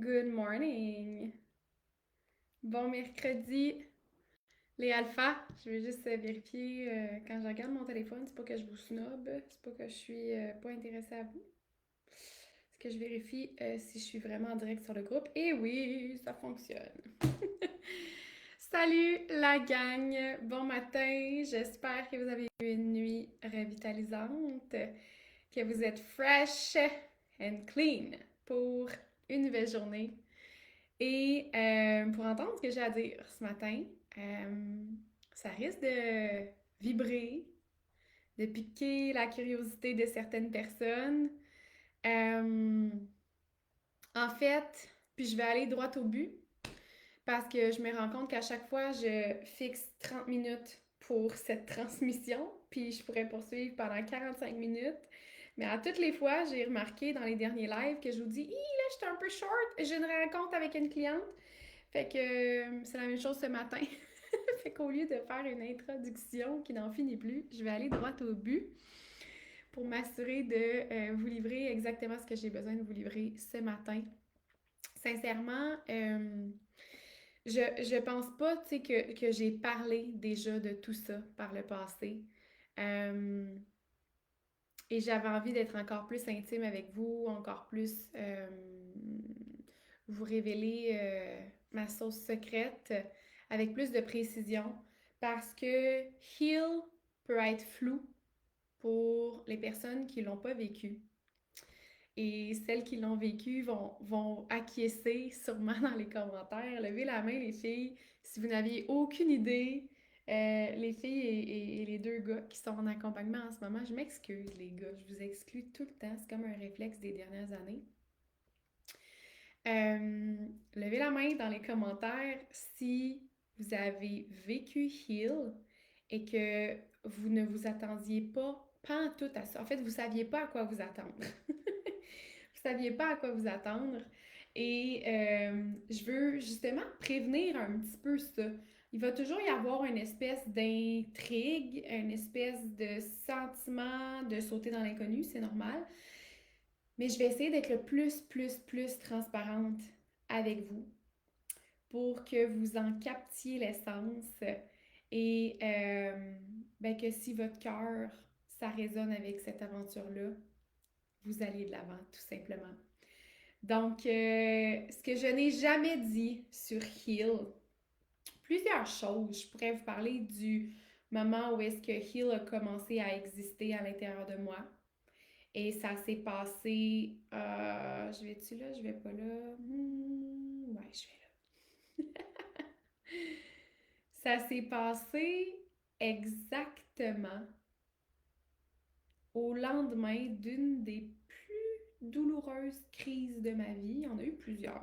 Good morning! Bon mercredi, les alphas. Je vais juste vérifier quand je regarde mon téléphone, c'est pas que je vous snob, c'est pas que je suis pas intéressée à vous. C'est que je vérifie si je suis vraiment en direct sur le groupe. Et oui, ça fonctionne. Salut la gang! Bon matin, j'espère que vous avez eu une nuit revitalisante, que vous êtes fresh and clean pour une nouvelle journée. Et pour entendre ce que j'ai à dire ce matin, euh, ça risque de vibrer, de piquer la curiosité de certaines personnes. Euh, En fait, puis je vais aller droit au but parce que je me rends compte qu'à chaque fois, je fixe 30 minutes pour cette transmission, puis je pourrais poursuivre pendant 45 minutes. Mais à toutes les fois, j'ai remarqué dans les derniers lives que je vous dis, là, j'étais un peu short, j'ai une rencontre avec une cliente. Fait que c'est la même chose ce matin. Fait qu'au lieu de faire une introduction qui n'en finit plus, je vais aller droit au but pour m'assurer de vous livrer exactement ce que j'ai besoin de vous livrer ce matin. Sincèrement, je pense pas, tu sais, que j'ai parlé déjà de tout ça par le passé. Euh, et j'avais envie d'être encore plus intime avec vous, encore plus vous révéler ma sauce secrète avec plus de précision parce que heal peut être flou pour les personnes qui l'ont pas vécu. Et celles qui l'ont vécu vont acquiescer sûrement dans les commentaires. Levez la main, les filles, si vous n'aviez aucune idée. Les filles et les deux gars qui sont en accompagnement en ce moment, je m'excuse, les gars, je vous exclue tout le temps. C'est comme un réflexe des dernières années. Levez la main dans les commentaires si vous avez vécu Heal et que vous ne vous attendiez pas en tout à ça. En fait, vous ne saviez pas à quoi vous attendre. Vous ne saviez pas à quoi vous attendre. Et je veux justement prévenir un petit peu ça. Il va toujours y avoir une espèce d'intrigue, une espèce de sentiment de sauter dans l'inconnu, c'est normal. Mais je vais essayer d'être le plus transparente avec vous pour que vous en captiez l'essence et ben que si votre cœur, ça résonne avec cette aventure-là, vous allez de l'avant, tout simplement. Donc, ce que je n'ai jamais dit sur Heal, plusieurs choses. Je pourrais vous parler du moment où est-ce que Heal a commencé à exister à l'intérieur de moi. Et ça s'est passé. Je vais-tu là? Je vais pas là. Ouais, je vais là. Ça s'est passé exactement au lendemain d'une des plus douloureuses crises de ma vie. Il y en a eu plusieurs.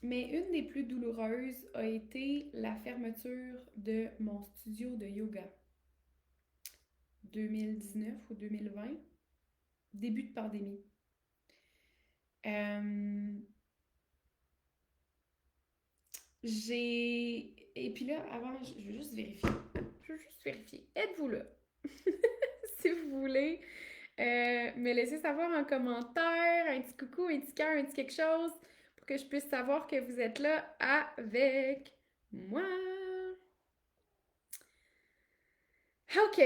Mais une des plus douloureuses a été la fermeture de mon studio de yoga. 2019 ou 2020, début de pandémie. Euh, Et puis là, avant, je veux juste vérifier. Je veux juste vérifier. Êtes-vous là? Si vous voulez me laisser savoir en commentaire, un petit coucou, un petit cœur, un petit quelque chose, pour que je puisse savoir que vous êtes là avec moi. OK.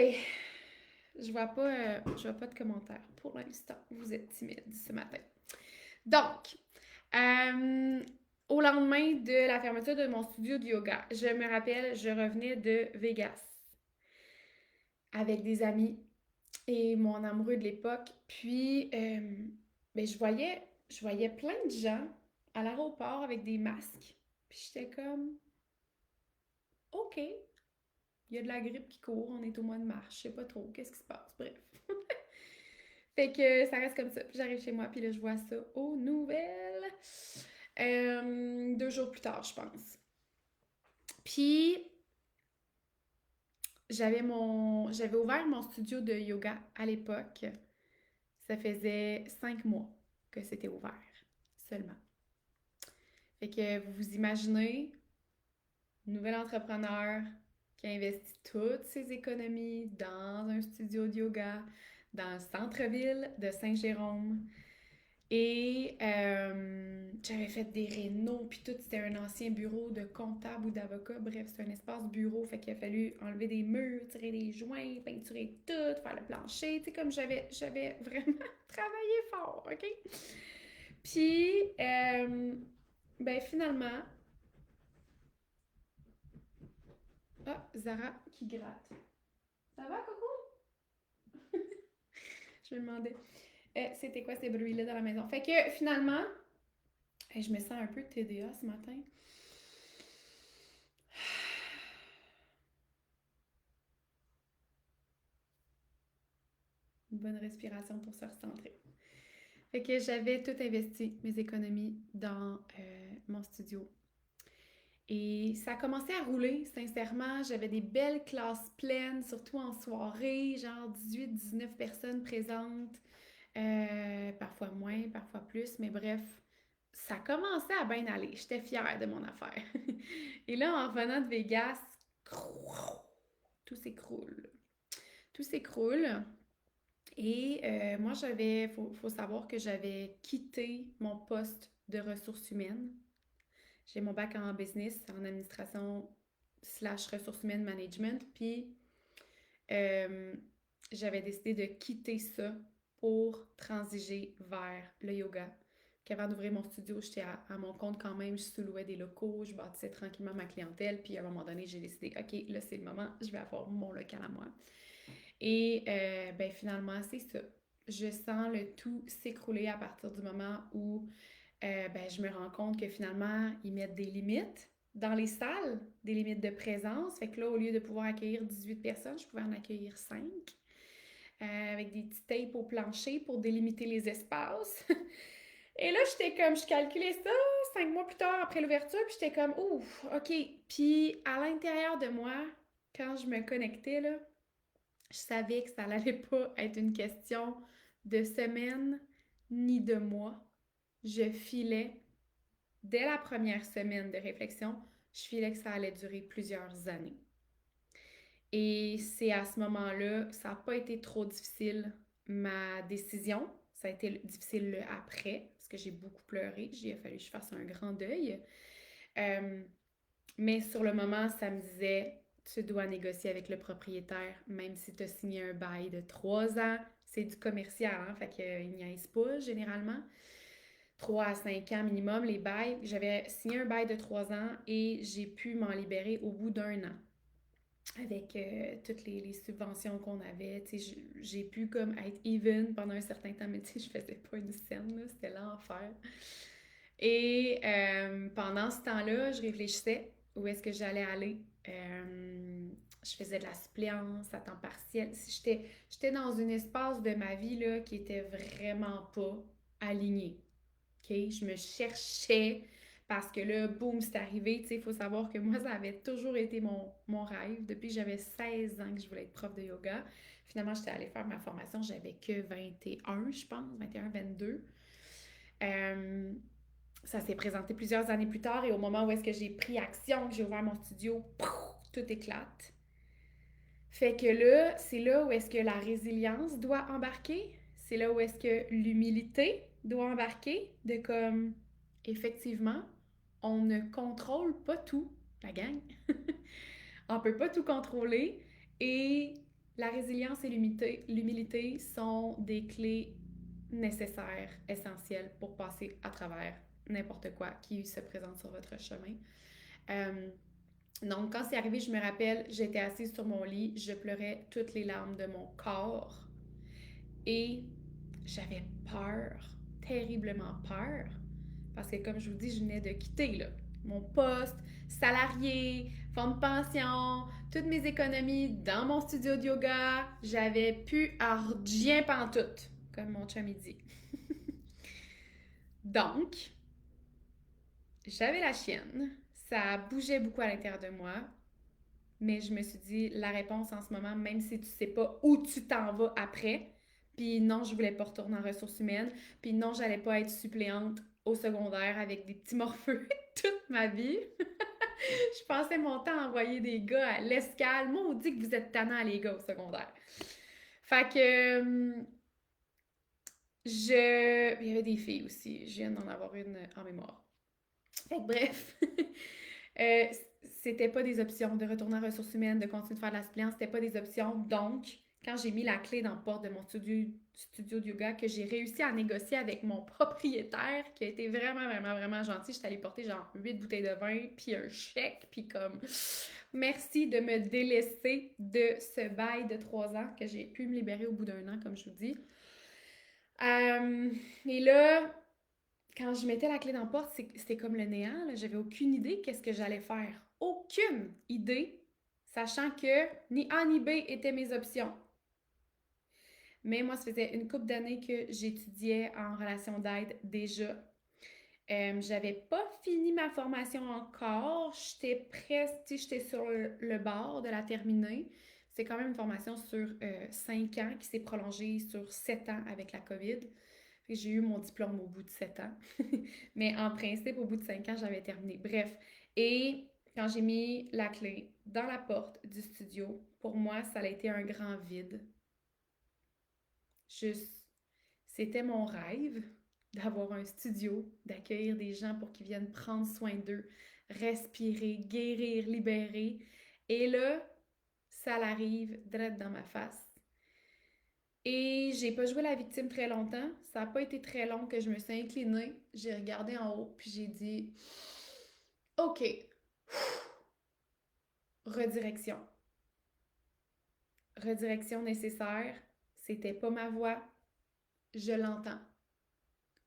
Je vois pas de commentaires pour l'instant. Vous êtes timide ce matin. Donc, euh, au lendemain de la fermeture de mon studio de yoga, je me rappelle, je revenais de Vegas avec des amis et mon amoureux de l'époque. Puis, ben, je voyais plein de gens à l'aéroport avec des masques. Puis j'étais comme, OK, il y a de la grippe qui court, on est au mois de mars, je sais pas trop, qu'est-ce qui se passe? Bref. Fait que ça reste comme ça. Puis j'arrive chez moi, puis là, je vois ça aux nouvelles. 2 jours plus tard, je pense. Puis, j'avais ouvert mon studio de yoga à l'époque. Ça faisait 5 mois que c'était ouvert seulement. Fait que vous vous imaginez, nouvel entrepreneur qui a investi toutes ses économies dans un studio de yoga dans le centre-ville de Saint-Jérôme. Et j'avais fait des rénaux, puis tout, c'était un ancien bureau de comptable ou d'avocat. Bref, c'est un espace bureau, fait qu'il a fallu enlever des murs, tirer des joints, peinturer tout, faire le plancher. Tu sais, comme j'avais vraiment travaillé fort, OK? Puis, ben finalement... Ah, Zara qui gratte. Ça va, Coco? Je me demandais. C'était quoi ces bruits-là dans la maison? Fait que finalement, je me sens un peu TDA ce matin. Une bonne respiration pour se recentrer. Fait que j'avais tout investi, mes économies, dans mon studio. Et ça a commencé à rouler, sincèrement. J'avais des belles classes pleines, surtout en soirée, genre 18-19 personnes présentes. Parfois moins, parfois plus, mais bref, ça commençait à bien aller. J'étais fière de mon affaire. Et là, en revenant de Vegas, tout s'écroule. Tout s'écroule. Et moi, faut savoir que j'avais quitté mon poste de ressources humaines. J'ai mon bac en business, en administration slash ressources humaines management. Puis, euh, j'avais décidé de quitter ça pour transiger vers le yoga. Qu'avant d'ouvrir mon studio, j'étais à mon compte quand même, je sous-louais des locaux, je bâtissais tranquillement ma clientèle. Puis, à un moment donné, j'ai décidé, OK, là, c'est le moment, je vais avoir mon local à moi. Et ben finalement, c'est ça. Je sens le tout s'écrouler à partir du moment où ben, je me rends compte que finalement, ils mettent des limites dans les salles, des limites de présence. Fait que là, au lieu de pouvoir accueillir 18 personnes, je pouvais en accueillir 5 avec des petits tapes au plancher pour délimiter les espaces. Et là, j'étais comme, je calculais ça 5 mois plus tard après l'ouverture, puis j'étais comme, ouf, OK. Puis à l'intérieur de moi, quand je me connectais, là, je savais que ça n'allait pas être une question de semaines ni de mois. Je filais, dès la première semaine de réflexion, je filais que ça allait durer plusieurs années. Et c'est à ce moment-là, ça n'a pas été trop difficile, ma décision. Ça a été difficile le après, parce que j'ai beaucoup pleuré. Il a fallu que je fasse un grand deuil. Euh, mais sur le moment, ça me disait, tu dois négocier avec le propriétaire, même si tu as signé un bail de 3 ans. C'est du commercial, hein? Fait qu'il n'y a pas généralement. 3 à 5 ans minimum, les bails. J'avais signé un bail de 3 ans et j'ai pu m'en libérer au bout d'1 an. Avec toutes les subventions qu'on avait, j'ai pu comme être even pendant un certain temps, mais je faisais pas une scène, c'était l'enfer. Et pendant ce temps-là, je réfléchissais où est-ce que j'allais aller. Je faisais de la suppléance à temps partiel. J'étais dans un espace de ma vie là, qui était vraiment pas aligné. OK? Je me cherchais parce que là, boum, c'est arrivé. Tu sais, il faut savoir que moi, ça avait toujours été mon rêve. Depuis que j'avais 16 ans que je voulais être prof de yoga. Finalement, j'étais allée faire ma formation. J'avais que 21, je pense, 21, 22. Euh, Ça s'est présenté plusieurs années plus tard et au moment où est-ce que j'ai pris action, que j'ai ouvert mon studio, pouf, tout éclate. Fait que là, c'est là où est-ce que la résilience doit embarquer. C'est là où est-ce que l'humilité doit embarquer. De comme, effectivement, on ne contrôle pas tout, la gang. On peut pas tout contrôler. Et la résilience et l'humilité sont des clés nécessaires, essentielles pour passer à travers n'importe quoi qui se présente sur votre chemin. Euh, donc, quand c'est arrivé, je me rappelle, j'étais assise sur mon lit, je pleurais toutes les larmes de mon corps et j'avais peur, terriblement peur, parce que comme je vous dis, je venais de quitter là, mon poste, salarié, fonds de pension, toutes mes économies dans mon studio de yoga, j'avais plus rien pantoute, comme mon chum il dit. Donc, j'avais la chienne, ça bougeait beaucoup à l'intérieur de moi, mais je me suis dit, la réponse en ce moment, même si tu sais pas où tu t'en vas après, puis non, je voulais pas retourner en ressources humaines, puis non, j'allais pas être suppléante au secondaire avec des petits morpheux toute ma vie. Je passais mon temps à envoyer des gars à l'escale. Moi, on dit que vous êtes tannants, les gars, au secondaire. Fait que Il y avait des filles aussi. Je viens d'en avoir une en mémoire. Fait que bref, euh, c'était pas des options de retourner en ressources humaines, de continuer de faire de la suppléance, c'était pas des options. Donc, quand j'ai mis la clé dans la porte de mon studio de yoga, que j'ai réussi à négocier avec mon propriétaire, qui a été vraiment, vraiment, vraiment gentil, j'étais allée porter genre 8 bouteilles de vin, puis un chèque, puis comme merci de me délaisser de ce bail de 3 ans que j'ai pu me libérer au bout d'un an, comme je vous dis. Euh, et là, quand je mettais la clé dans la porte, c'était comme le néant. J'avais aucune idée qu'est-ce que j'allais faire. Aucune idée, sachant que ni A ni B étaient mes options. Mais moi, ça faisait une couple d'années que j'étudiais en relation d'aide déjà. J'avais pas fini ma formation encore. J'étais presque, j'étais sur le bord de la terminer. C'est quand même une formation sur 5 ans qui s'est prolongée sur 7 ans avec la COVID. J'ai eu mon diplôme au bout de 7 ans. Mais en principe, au bout de 5 ans, j'avais terminé. Bref. Et quand j'ai mis la clé dans la porte du studio, pour moi, ça a été un grand vide. Juste, c'était mon rêve d'avoir un studio, d'accueillir des gens pour qu'ils viennent prendre soin d'eux, respirer, guérir, libérer. Et là, ça l'arrive direct dans ma face. Et j'ai pas joué la victime très longtemps. Ça a pas été très long que je me suis inclinée. J'ai regardé en haut, puis j'ai dit OK, redirection. Redirection nécessaire. C'était pas ma voix. Je l'entends.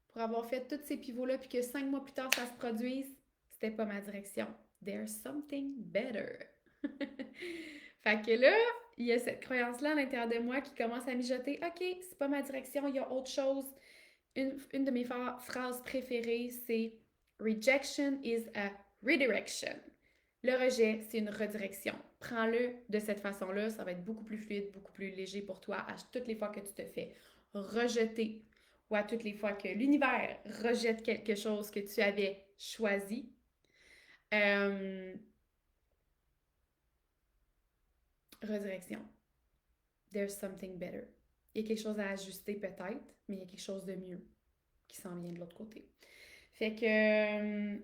Pour avoir fait tous ces pivots-là, puis que 5 mois plus tard, ça se produise, c'était pas ma direction. There's something better. Fait que là, il y a cette croyance-là à l'intérieur de moi qui commence à mijoter. OK, c'est pas ma direction, il y a autre chose. Une de mes phrases préférées, c'est Rejection is a redirection. Le rejet, c'est une redirection. Prends-le de cette façon-là, ça va être beaucoup plus fluide, beaucoup plus léger pour toi à toutes les fois que tu te fais rejeter ou à toutes les fois que l'univers rejette quelque chose que tu avais choisi. Redirection. There's something better. Il y a quelque chose à ajuster peut-être, mais il y a quelque chose de mieux qui s'en vient de l'autre côté. Fait que,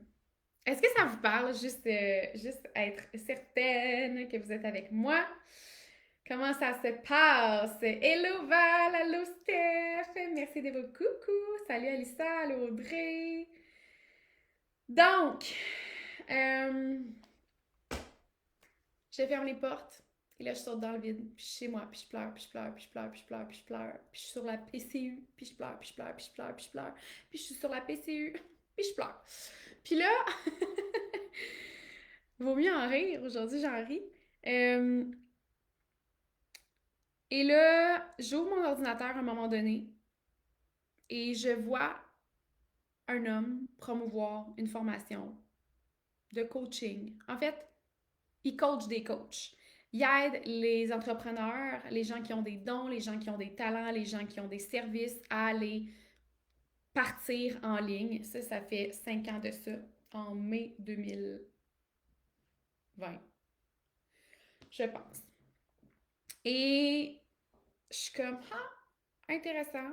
est-ce que ça vous parle juste être certaine que vous êtes avec moi? Comment ça se passe? Hello Val, hello Steph, merci de vos coucou. Salut Alissa, allô Audrey. Donc, euh, je ferme les portes. Et là, je saute dans le vide, puis je suis chez moi, puis je pleure, puis je pleure, puis je pleure, puis je pleure, puis je pleure, puis je suis sur la PCU, puis je pleure, puis je pleure, puis je pleure, puis je pleure, puis je suis sur la PCU, puis je pleure. Puis là, vaut mieux en rire, aujourd'hui j'en ris. Euh, et là, j'ouvre mon ordinateur à un moment donné et je vois un homme promouvoir une formation de coaching. En fait, il coach des coachs. Il aide les entrepreneurs, les gens qui ont des dons, les gens qui ont des talents, les gens qui ont des services à aller partir en ligne. Ça fait 5 ans de ça, en mai 2020, je pense. Et je suis comme, ah, intéressant,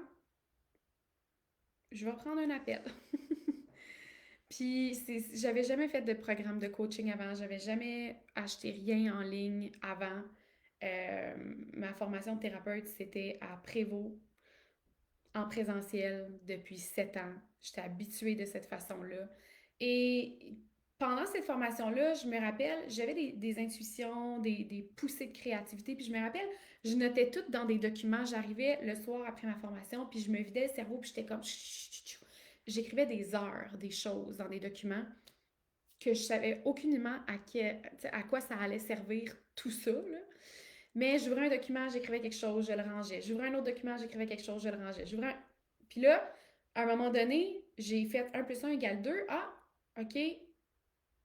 je vais prendre un appel. Puis, j'avais jamais fait de programme de coaching avant, j'avais jamais acheté rien en ligne avant. Ma formation de thérapeute, c'était à Prévost, en présentiel depuis 7 ans. J'étais habituée de cette façon-là. Et pendant cette formation-là, je me rappelle, j'avais des intuitions, des poussées de créativité. Puis je me rappelle, je notais tout dans des documents. J'arrivais le soir après ma formation, puis je me vidais le cerveau, puis j'étais comme... J'écrivais des heures, des choses dans des documents que je savais aucunement à quoi ça allait servir tout ça, là. Mais j'ouvrais un document, j'écrivais quelque chose, je le rangeais. J'ouvrais un autre document, j'écrivais quelque chose, je le rangeais. Puis là, à un moment donné, j'ai fait 1 plus 1 égale 2. Ah, OK, il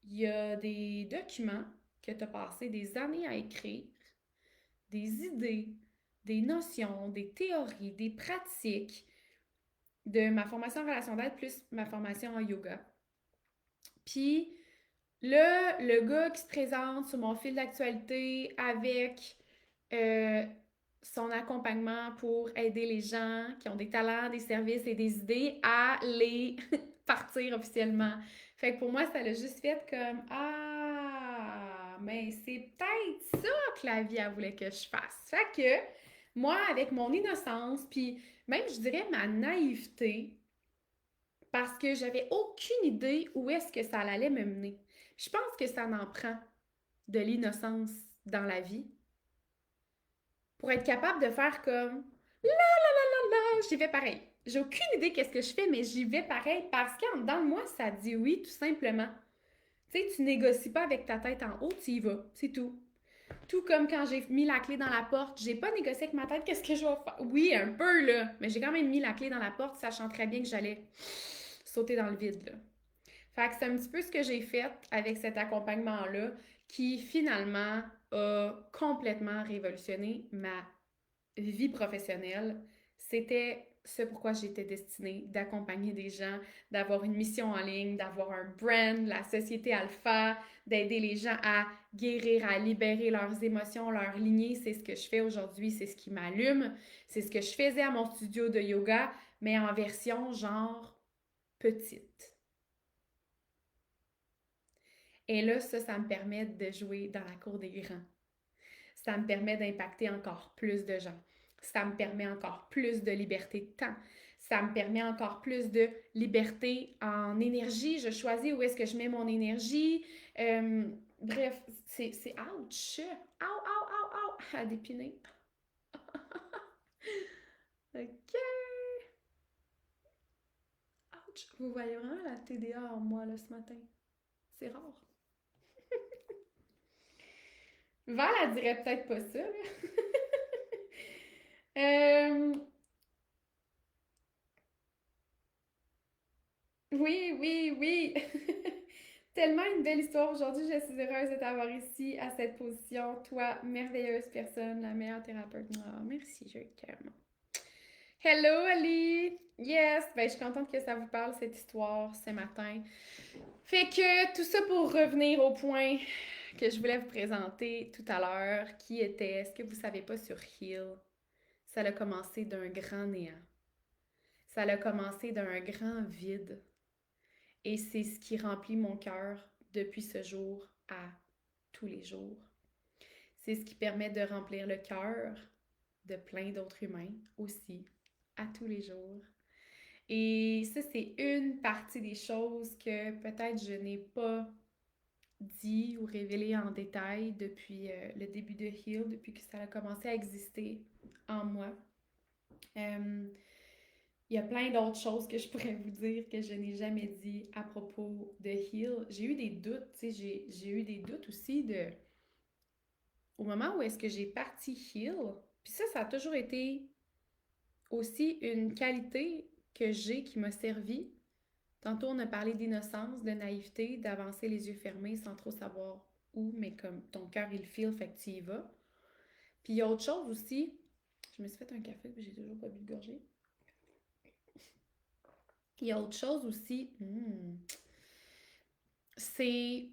y a des documents que tu as passé des années à écrire, des idées, des notions, des théories, des pratiques de ma formation en relation d'aide plus ma formation en yoga. Puis là, le gars qui se présente sur mon fil d'actualité avec son accompagnement pour aider les gens qui ont des talents, des services et des idées à les partir officiellement. Fait que pour moi, ça l'a juste fait comme ah, mais c'est peut-être ça que la vie elle voulait que je fasse. Fait que moi, avec mon innocence, puis même je dirais ma naïveté, parce que j'avais aucune idée où est-ce que ça allait me mener. Je pense que ça en prend de l'innocence dans la vie pour être capable de faire comme j'y vais pareil. J'ai aucune idée qu'est-ce que je fais, mais j'y vais pareil parce qu'en dedans de moi, ça dit oui, tout simplement. Tu sais, tu négocies pas avec ta tête en haut, tu y vas, c'est tout. Tout comme quand j'ai mis la clé dans la porte, j'ai pas négocié avec ma tête qu'est-ce que je vais faire. Oui, un peu là, mais j'ai quand même mis la clé dans la porte, sachant très bien que j'allais sauter dans le vide là. Fait que c'est un petit peu ce que j'ai fait avec cet accompagnement-là qui finalement a complètement révolutionné ma vie professionnelle. C'était ce pourquoi j'étais destinée, d'accompagner des gens, d'avoir une mission en ligne, d'avoir un brand, la société alpha, d'aider les gens à guérir, à libérer leurs émotions, leurs lignées. C'est ce que je fais aujourd'hui, c'est ce qui m'allume. C'est ce que je faisais à mon studio de yoga, mais en version genre petite. Et là, ça me permet de jouer dans la cour des grands. Ça me permet d'impacter encore plus de gens. Ça me permet encore plus de liberté de temps. Ça me permet encore plus de liberté en énergie. Je choisis où est-ce que je mets mon énergie. Bref, c'est ouch! Ow, ow, ow, ow! À dépiner. OK. Ouch! Vous voyez vraiment la TDA en moi là, ce matin. C'est rare. Val, elle dirait peut-être pas ça, là. Euh, oui, oui, oui. Tellement une belle histoire aujourd'hui. Je suis heureuse de t'avoir ici à cette position. Toi, merveilleuse personne, la meilleure thérapeute. Ah, merci, je carrément. Hello, Ali! Yes! Ben, je suis contente que ça vous parle, cette histoire, ce matin. Fait que tout ça pour revenir au point que je voulais vous présenter tout à l'heure, qui était, ce que vous savez pas sur Heal, ça a commencé d'un grand néant. Ça a commencé d'un grand vide. Et c'est ce qui remplit mon cœur depuis ce jour à tous les jours. C'est ce qui permet de remplir le cœur de plein d'autres humains aussi à tous les jours. Et ça, c'est une partie des choses que peut-être je n'ai pas dit ou révélé en détail depuis le début de Heal, depuis que ça a commencé à exister en moi. Il y a plein d'autres choses que je pourrais vous dire que je n'ai jamais dit à propos de Heal. J'ai eu des doutes, tu sais, j'ai eu des doutes aussi de... Au moment où est-ce que j'ai parti Heal, puis ça a toujours été aussi une qualité que j'ai qui m'a servi. Tantôt, on a parlé d'innocence, de naïveté, d'avancer les yeux fermés sans trop savoir où, mais comme ton cœur, il file, fait que tu y vas. Puis il y a autre chose aussi. Je me suis fait un café, puis j'ai toujours pas bu de gorgée. Il y a autre chose aussi. C'est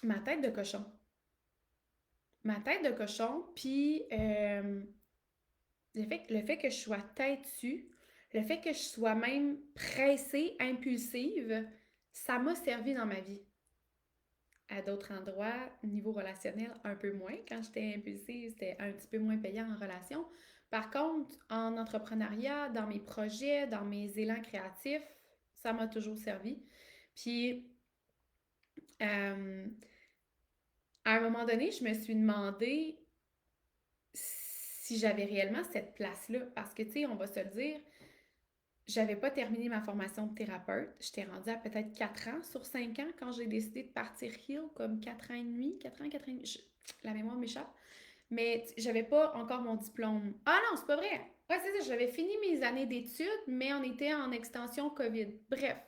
ma tête de cochon. Ma tête de cochon, puis le fait que je sois têtue, le fait que je sois même pressée, impulsive, ça m'a servi dans ma vie. À d'autres endroits, niveau relationnel, un peu moins. Quand j'étais impulsive, c'était un petit peu moins payant en relation. Par contre, en entrepreneuriat, dans mes projets, dans mes élans créatifs, ça m'a toujours servi. Puis, à un moment donné, je me suis demandé si j'avais réellement cette place-là. Parce que, tu sais, on va se le dire, j'avais pas terminé ma formation de thérapeute. J'étais rendue à peut-être 4 ans sur 5 ans quand j'ai décidé de partir Heal, comme 4 ans et demi, 4 ans, 4 ans et demi. La mémoire m'échappe. Mais j'avais pas encore mon diplôme. Ah non, c'est pas vrai! Ouais, c'est ça, j'avais fini mes années d'études, mais on était en extension COVID. Bref.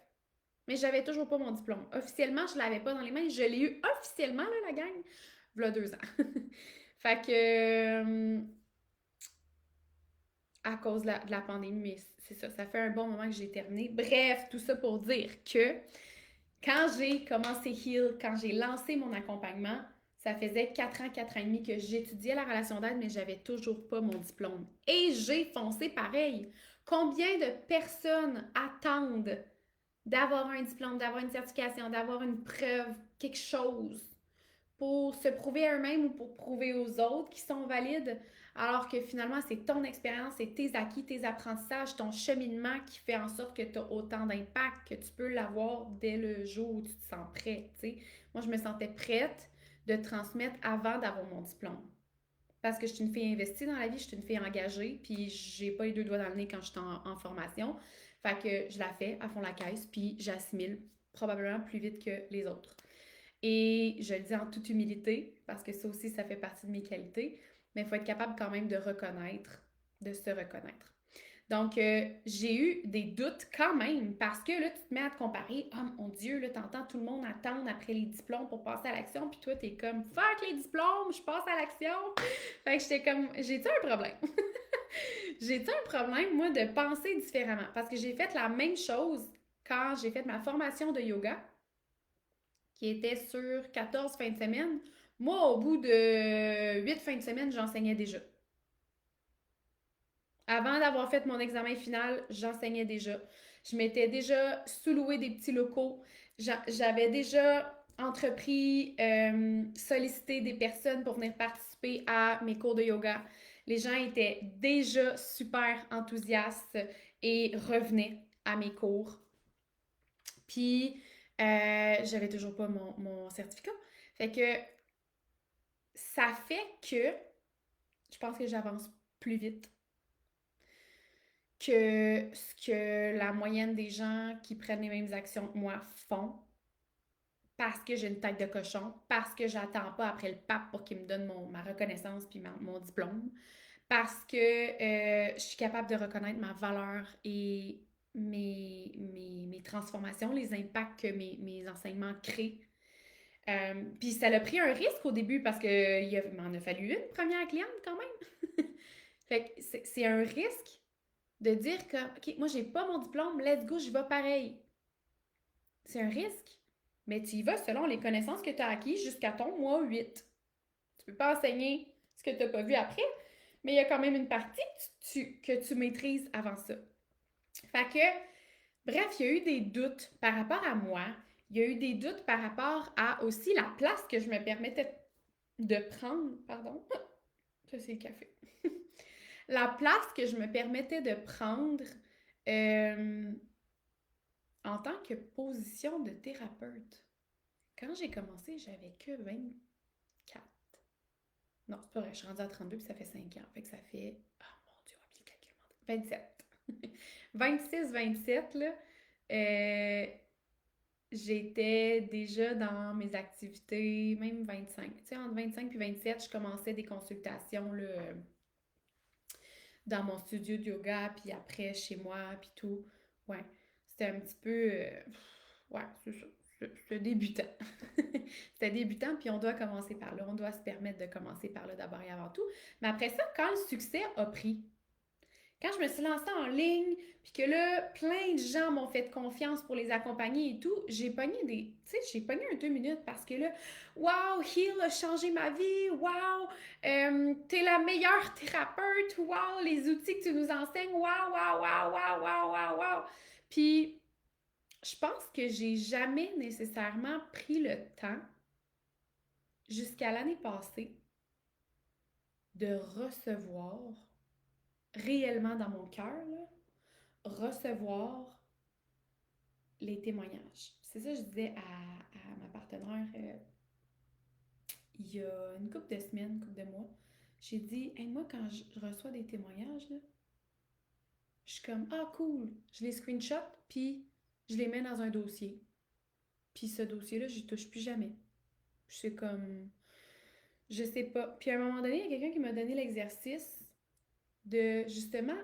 Mais j'avais toujours pas mon diplôme. Officiellement, je l'avais pas dans les mains. Je l'ai eu officiellement, là, la gang, v'là 2 ans. Fait que, à cause de la pandémie, mais c'est ça, ça fait un bon moment que j'ai terminé. Bref, tout ça pour dire que quand j'ai commencé Heal, quand j'ai lancé mon accompagnement, Ça faisait 4 ans et demi que j'étudiais la relation d'aide, mais j'avais toujours pas mon diplôme. Et j'ai foncé pareil. Combien de personnes attendent d'avoir un diplôme, d'avoir une certification, d'avoir une preuve, quelque chose pour se prouver à eux-mêmes ou pour prouver aux autres qu'ils sont valides, alors que finalement, c'est ton expérience, c'est tes acquis, tes apprentissages, ton cheminement qui fait en sorte que tu as autant d'impact, que tu peux l'avoir dès le jour où tu te sens prêt. T'sais. Moi, je me sentais prête de transmettre avant d'avoir mon diplôme. Parce que je suis une fille investie dans la vie, je suis une fille engagée, puis j'ai pas les deux doigts dans le nez quand je suis en formation. Fait que je la fais à fond la caisse, puis j'assimile probablement plus vite que les autres. Et je le dis en toute humilité, parce que ça aussi, ça fait partie de mes qualités, mais il faut être capable quand même de reconnaître, de se reconnaître. Donc, j'ai eu des doutes quand même, parce que là, tu te mets à te comparer. Oh mon Dieu, là, t'entends tout le monde attendre après les diplômes pour passer à l'action, puis toi, t'es comme, fuck les diplômes, je passe à l'action. Fait que j'étais comme, j'ai-tu un problème? J'ai-tu un problème, moi, de penser différemment? Parce que j'ai fait la même chose quand j'ai fait ma formation de yoga, qui était sur 14 fins de semaine. Moi, au bout de 8 fins de semaine, j'enseignais déjà. Avant d'avoir fait mon examen final, j'enseignais déjà. Je m'étais déjà sous-loué des petits locaux. J'avais déjà entrepris, sollicité des personnes pour venir participer à mes cours de yoga. Les gens étaient déjà super enthousiastes et revenaient à mes cours. Puis, j'avais toujours pas mon certificat. Fait que ça fait que je pense que j'avance plus vite que ce que la moyenne des gens qui prennent les mêmes actions que moi font parce que j'ai une tête de cochon, parce que j'attends pas après le pape pour qu'il me donne ma reconnaissance puis mon diplôme, parce que je suis capable de reconnaître ma valeur et mes transformations, les impacts que mes enseignements créent. Puis ça a pris un risque au début parce qu'il m'en a fallu une première cliente quand même. Fait que c'est un risque de dire que, OK, moi, j'ai pas mon diplôme, let's go, j'y vais pareil. C'est un risque, mais tu y vas selon les connaissances que tu as acquises jusqu'à ton mois 8. Tu peux pas enseigner ce que tu n'as pas vu après, mais il y a quand même une partie que tu maîtrises avant ça. Fait que, bref, il y a eu des doutes par rapport à moi. Il y a eu des doutes par rapport à aussi la place que je me permettais de prendre. Pardon, ça c'est le café. La place que je me permettais de prendre euh, en tant que position de thérapeute. Quand j'ai commencé, j'avais que 24. Non, c'est pas vrai, je suis rendue à 32 puis ça fait 5 ans. Fait que ça fait. Oh mon Dieu, oublie le calcul. 27. 26, 27, là. Euh, J'étais déjà dans mes activités, même 25. Tu sais, entre 25 et 27, je commençais des consultations là, dans mon studio de yoga, puis après chez moi, puis tout. Ouais, c'était un petit peu. Ouais, c'est ça. C'était débutant. C'était débutant, puis on doit commencer par là. On doit se permettre de commencer par là d'abord et avant tout. Mais après ça, quand le succès a pris, quand je me suis lancée en ligne, puis que là, plein de gens m'ont fait confiance pour les accompagner et tout, j'ai pogné des. Tu sais, j'ai pogné un 2 minutes parce que là, wow, Heal a changé ma vie, wow, t'es la meilleure thérapeute, wow, les outils que tu nous enseignes, wow, wow, wow, wow, wow, wow, wow. Puis, je pense que j'ai jamais nécessairement pris le temps, jusqu'à l'année passée, de recevoir réellement dans mon cœur, recevoir les témoignages. C'est ça que je disais à ma partenaire il y a une couple de semaines, une couple de mois. J'ai dit, hey, moi, quand je reçois des témoignages, là, je suis comme, ah, cool. Je les screenshot, puis je les mets dans un dossier. Puis ce dossier-là, je touche plus jamais. C'est comme, je sais pas. Puis à un moment donné, il y a quelqu'un qui m'a donné l'exercice de justement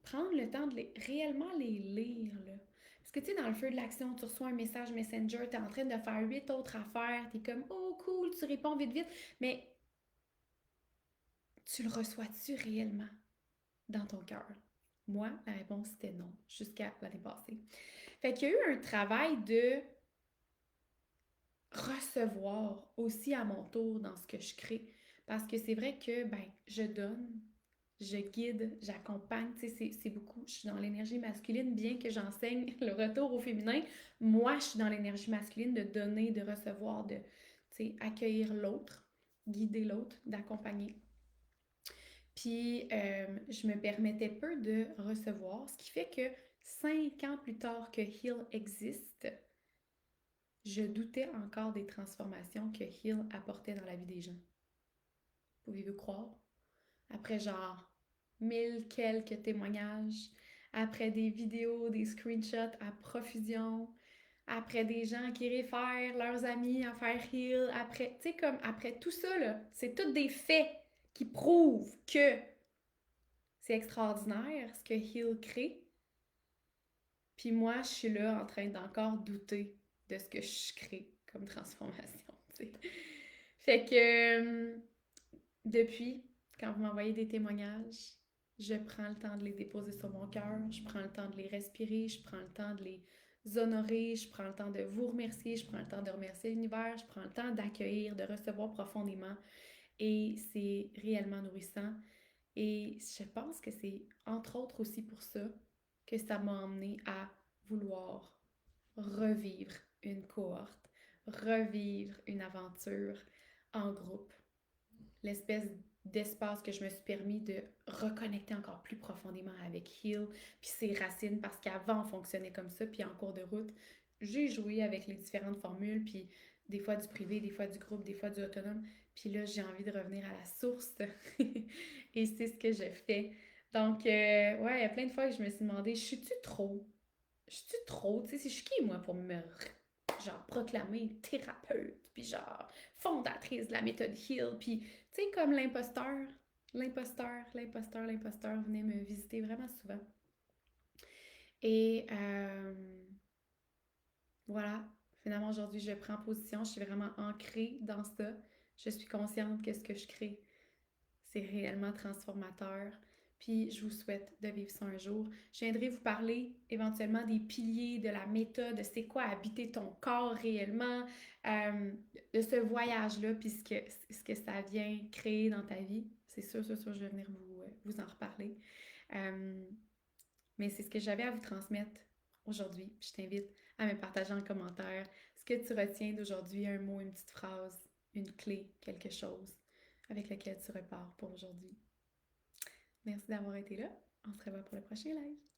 prendre le temps de réellement les lire. Là. Parce que tu sais, dans le feu de l'action, tu reçois un message Messenger, tu es en train de faire 8 autres affaires, tu es comme oh cool, tu réponds vite vite, mais tu le reçois-tu réellement dans ton cœur? Moi, la réponse c'était non, jusqu'à l'année passée. Fait qu'il y a eu un travail de recevoir aussi à mon tour dans ce que je crée. Parce que c'est vrai que, ben, je donne, je guide, j'accompagne, tu sais, c'est beaucoup. Je suis dans l'énergie masculine, bien que j'enseigne le retour au féminin. Moi, je suis dans l'énergie masculine de donner, de recevoir, de, tu sais, accueillir l'autre, guider l'autre, d'accompagner. Puis, je me permettais peu de recevoir, ce qui fait que 5 ans plus tard que Heal existe, je doutais encore des transformations que Heal apportait dans la vie des gens. Pouvez-vous croire? Après genre 1000 quelques témoignages, après des vidéos, des screenshots à profusion, après des gens qui réfèrent leurs amis à faire Heal, après, tu sais, comme après tout ça, là, c'est tous des faits qui prouvent que c'est extraordinaire ce que Heal crée. Puis moi, je suis là en train d'encore douter de ce que je crée comme transformation, tu sais. Fait que depuis, quand vous m'envoyez des témoignages, je prends le temps de les déposer sur mon cœur, je prends le temps de les respirer, je prends le temps de les honorer, je prends le temps de vous remercier, je prends le temps de remercier l'univers, je prends le temps d'accueillir, de recevoir profondément. Et c'est réellement nourrissant. Et je pense que c'est entre autres aussi pour ça que ça m'a emmené à vouloir revivre une cohorte, revivre une aventure en groupe. L'espèce d'espace que je me suis permis de reconnecter encore plus profondément avec Heal, puis ses racines, parce qu'avant on fonctionnait comme ça, puis en cours de route, j'ai joué avec les différentes formules, puis des fois du privé, des fois du groupe, des fois du autonome, puis là j'ai envie de revenir à la source, et c'est ce que je fais. Donc, ouais, il y a plein de fois que je me suis demandé, je suis trop, tu sais, je suis qui moi pour me genre proclamer thérapeute, puis genre fondatrice de la méthode Heal, puis tu sais comme l'imposteur venait me visiter vraiment souvent. Et voilà, finalement aujourd'hui je prends position, je suis vraiment ancrée dans ça. Je suis consciente que ce que je crée, c'est réellement transformateur. Puis je vous souhaite de vivre ça un jour. Je viendrai vous parler éventuellement des piliers de la méthode, c'est quoi habiter ton corps réellement, euh, de ce voyage-là, puis ce que ça vient créer dans ta vie. C'est sûr, je vais venir vous en reparler. Euh, mais c'est ce que j'avais à vous transmettre aujourd'hui. Je t'invite à me partager en commentaire ce que tu retiens d'aujourd'hui, un mot, une petite phrase, une clé, quelque chose avec lequel tu repars pour aujourd'hui. Merci d'avoir été là. On se revoit pour le prochain live.